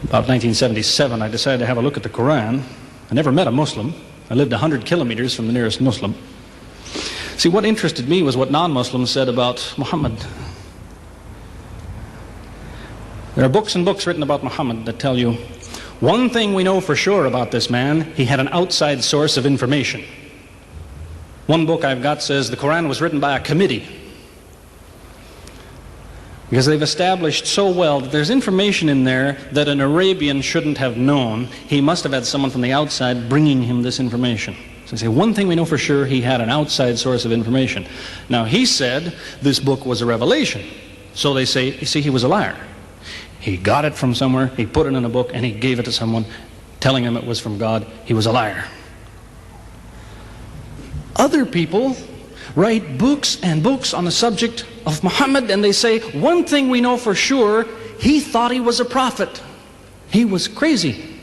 About 1977, I decided to have a look at the Quran. I never met a Muslim. I lived 100 kilometers from the nearest Muslim. See, what interested me was what non-Muslims said about Muhammad. There are books and books written about Muhammad that tell you, one thing we know for sure about this man, he had an outside source of information. One book I've got says the Quran was written by a committee, because they've established so well that there's information in there that an Arabian shouldn't have known. He must have had someone from the outside bringing him this information. So they say, one thing we know for sure, he had an outside source of information. Now, he said this book was a revelation. So they say, you see, he was a liar. He got it from somewhere, he put it in a book, and he gave it to someone, telling him it was from God. He was a liar. Other people write books and books on the subject of Muhammad, and they say, one thing we know for sure, he thought he was a prophet. He was crazy.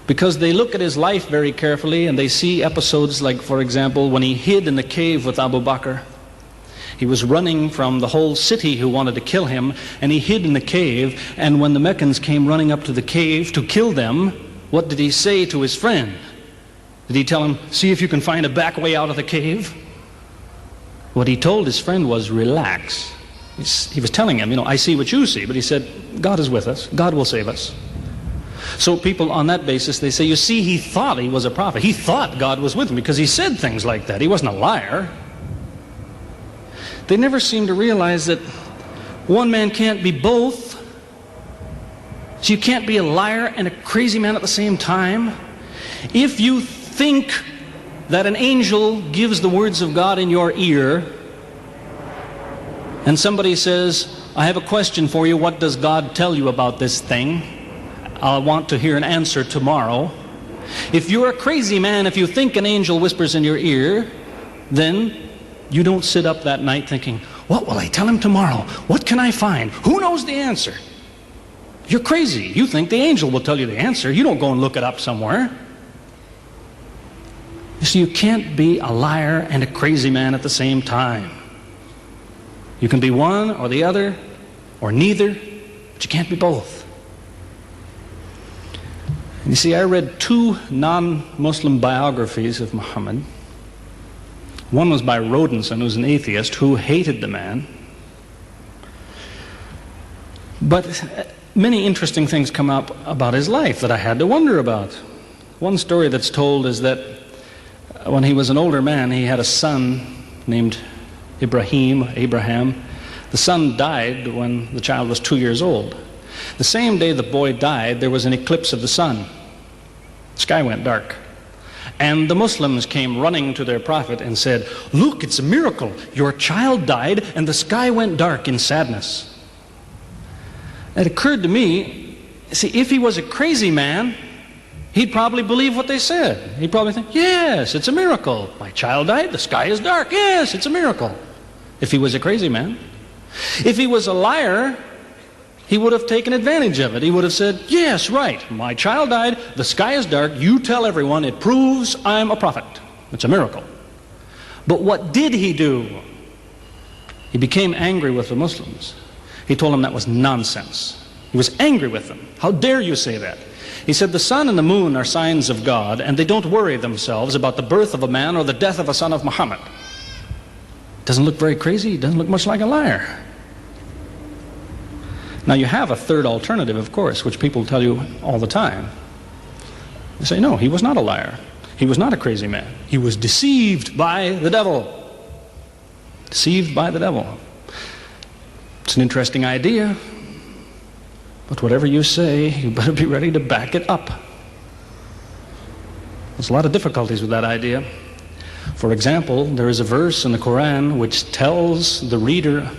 Because they look at his life very carefully, and they see episodes like, for example, when he hid in the cave with Abu Bakr. He was running from the whole city who wanted to kill him, and he hid in the cave, and when the Meccans came running up to the cave to kill them, what did he say to his friend? Did he tell him, see if you can find a back way out of the cave? What he told his friend was, relax. He was telling him, I see what you see, but he said, God is with us. God will save us. So people on that basis, they say, you see, he thought he was a prophet. He thought God was with him because he said things like that. He wasn't a liar. They never seem to realize that one man can't be both. So you can't be a liar and a crazy man at the same time. If you think that an angel gives the words of God in your ear, and somebody says, I have a question for you, what does God tell you about this thing? I want to hear an answer tomorrow. If you're a crazy man, if you think an angel whispers in your ear, then you don't sit up that night thinking, what will I tell him tomorrow? What can I find? Who knows the answer? You're crazy. You think the angel will tell you the answer. You don't go and look it up somewhere. You see, you can't be a liar and a crazy man at the same time. You can be one or the other, or neither, but you can't be both. And you see, I read 2 non-Muslim biographies of Muhammad. One was by Rodenson, who's an atheist, who hated the man. But many interesting things come up about his life that I had to wonder about. One story that's told is that when he was an older man, he had a son named Abraham. The son died when the child was 2 years old. The same day the boy died, there was an eclipse of the sun. The sky went dark. And the Muslims came running to their prophet and said, look, it's a miracle. Your child died and the sky went dark in sadness. It occurred to me, see, if he was a crazy man, he'd probably believe what they said. He'd probably think, yes, it's a miracle. My child died, the sky is dark. Yes, it's a miracle. If he was a crazy man. If he was a liar, he would have taken advantage of it. He would have said, yes, right, my child died, the sky is dark, you tell everyone, it proves I'm a prophet. It's a miracle. But what did he do? He became angry with the Muslims. He told them that was nonsense. He was angry with them. How dare you say that? He said the sun and the moon are signs of God, and they don't worry themselves about the birth of a man or the death of a son of Muhammad. Doesn't look very crazy, doesn't look much like a liar. Now you have a third alternative, of course, which people tell you all the time. They say, no, he was not a liar. He was not a crazy man. He was deceived by the devil. Deceived by the devil. It's an interesting idea, but whatever you say, you better be ready to back it up. There's a lot of difficulties with that idea. For example, there is a verse in the Quran which tells the reader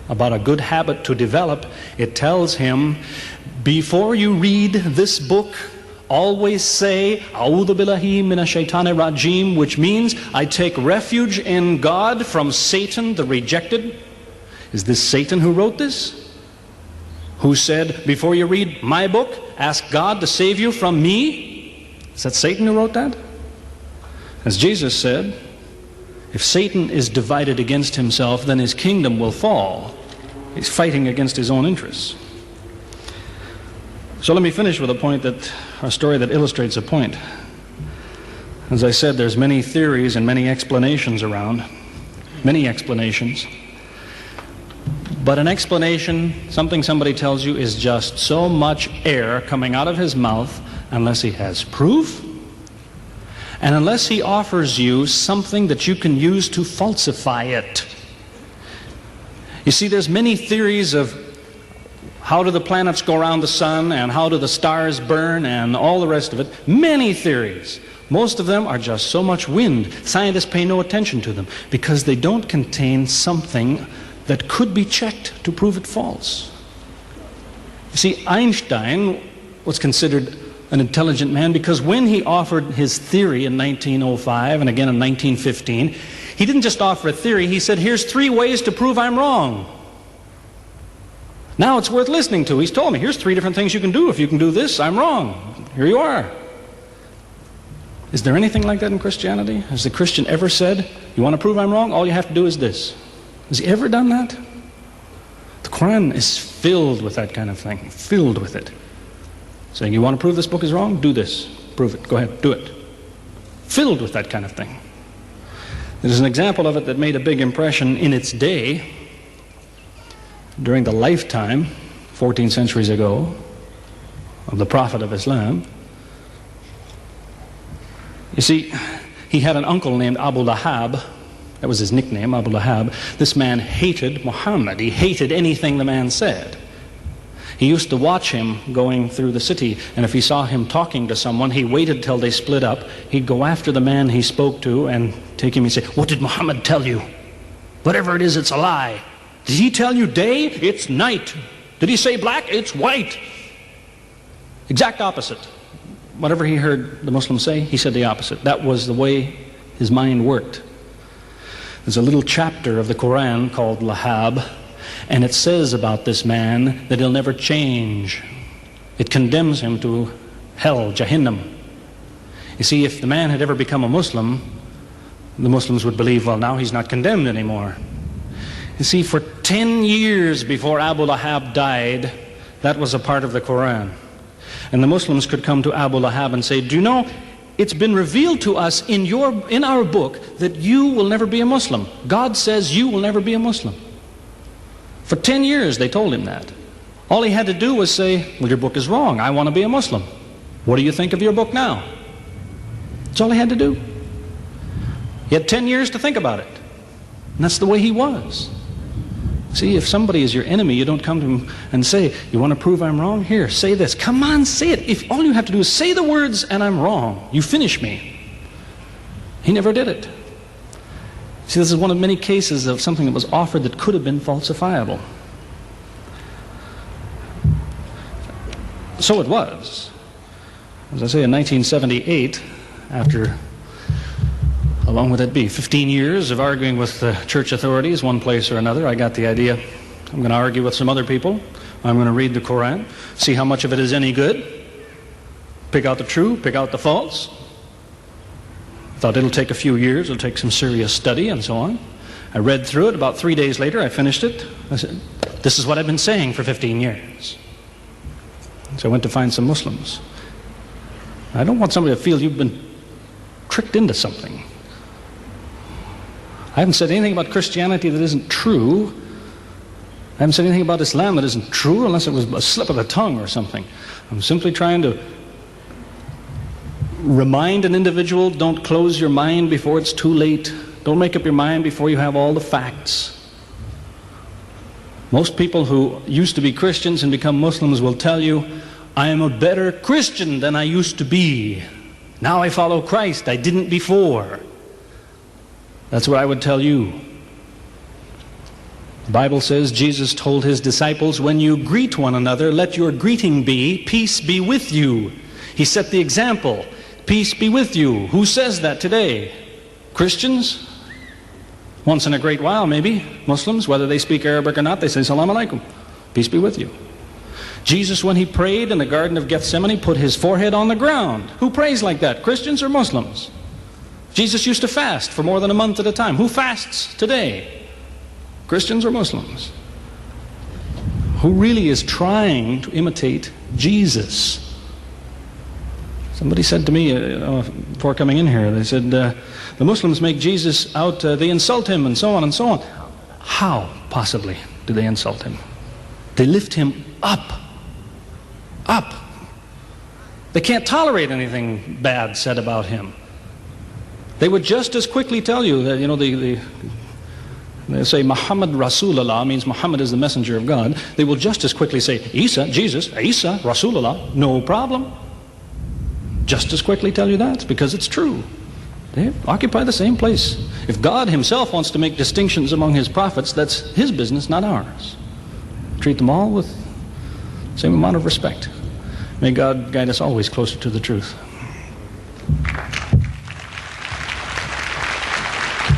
about a good habit to develop. It tells him, before you read this book, always say, A'udhu billahi minash shaitani rajim, which means, I take refuge in God from Satan the rejected. Is this Satan who wrote this? Who said, before you read my book, ask God to save you from me? Is that Satan who wrote that? As Jesus said, if Satan is divided against himself, then his kingdom will fall. He's fighting against his own interests. So let me finish with a story that illustrates a point. As I said, there's many theories and many explanations around, many explanations. But an explanation, something somebody tells you, is just so much air coming out of his mouth unless he has proof and unless he offers you something that you can use to falsify it. You see, there's many theories of how do the planets go around the sun and how do the stars burn and all the rest of it. Many theories. Most of them are just so much wind. Scientists pay no attention to them because they don't contain something that could be checked to prove it false. You see, Einstein was considered an intelligent man because when he offered his theory in 1905 and again in 1915, he didn't just offer a theory, he said, here's 3 ways to prove I'm wrong. Now it's worth listening to. He's told me, here's 3 different things you can do. If you can do this, I'm wrong. Here you are. Is there anything like that in Christianity? Has the Christian ever said, you want to prove I'm wrong? All you have to do is this. Has he ever done that? The Quran is filled with that kind of thing, filled with it. Saying, you want to prove this book is wrong? Do this. Prove it. Go ahead. Do it. Filled with that kind of thing. There's an example of it that made a big impression in its day, during the lifetime, 14 centuries ago, of the Prophet of Islam. You see, he had an uncle named Abu Lahab. That was his nickname, Abu Lahab. This man hated Muhammad. He hated anything the man said. He used to watch him going through the city, and if he saw him talking to someone, he waited till they split up. He'd go after the man he spoke to and take him and say, what did Muhammad tell you? Whatever it is, it's a lie. Did he tell you day? It's night. Did he say black? It's white. Exact opposite. Whatever he heard the Muslims say, he said the opposite. That was the way his mind worked. There's a little chapter of the Quran called Lahab, and it says about this man that he'll never change. It condemns him to hell, Jahannam. You see, if the man had ever become a Muslim, the Muslims would believe, well, now he's not condemned anymore. You see, for 10 years before Abu Lahab died, that was a part of the Quran. And the Muslims could come to Abu Lahab and say, do you know, it's been revealed to us in our book that you will never be a Muslim. God says you will never be a Muslim. For 10 years they told him that. All he had to do was say, well, your book is wrong. I want to be a Muslim. What do you think of your book now? That's all he had to do. He had 10 years to think about it. And that's the way he was. See, if somebody is your enemy, you don't come to him and say, you want to prove I'm wrong? Here, say this. Come on, say it. If all you have to do is say the words and I'm wrong, you finish me. He never did it. See, this is one of many cases of something that was offered that could have been falsifiable. So it was. As I say, in 1978, after, how long would that be? 15 years of arguing with the church authorities, one place or another, I got the idea. I'm going to argue with some other people. I'm going to read the Quran, see how much of it is any good, pick out the true, pick out the false. Thought it'll take a few years, it'll take some serious study and so on. I read through it. About 3 days later, I finished it. I said, this is what I've been saying for 15 years. So I went to find some Muslims. I don't want somebody to feel you've been tricked into something. I haven't said anything about Christianity that isn't true. I haven't said anything about Islam that isn't true unless it was a slip of the tongue or something. I'm simply trying to remind an individual, don't close your mind before it's too late. Don't make up your mind before you have all the facts. Most people who used to be Christians and become Muslims will tell you, I am a better Christian than I used to be. Now I follow Christ. I didn't before. That's what I would tell you. The Bible says Jesus told his disciples, when you greet one another, let your greeting be, peace be with you. He set the example. Peace be with you. Who says that today? Christians? Once in a great while, maybe. Muslims, whether they speak Arabic or not, they say, Salaam alaikum. Peace be with you. Jesus, when he prayed in the Garden of Gethsemane, put his forehead on the ground. Who prays like that? Christians or Muslims? Jesus used to fast for more than a month at a time. Who fasts today? Christians or Muslims? who really is trying to imitate Jesus. Somebody said to me before coming in here, they said, the Muslims make Jesus out, they insult him and so on and so on. How, possibly, do they insult him? They lift him up. Up. They can't tolerate anything bad said about him. They would just as quickly tell you that, they say Muhammad Rasulullah means Muhammad is the messenger of God. They will just as quickly say Isa, Jesus, Isa, Rasulullah, no problem. Just as quickly tell you that, because it's true. They occupy the same place. If God himself wants to make distinctions among his prophets, that's his business, not ours. Treat them all with the same amount of respect. May God guide us always closer to the truth.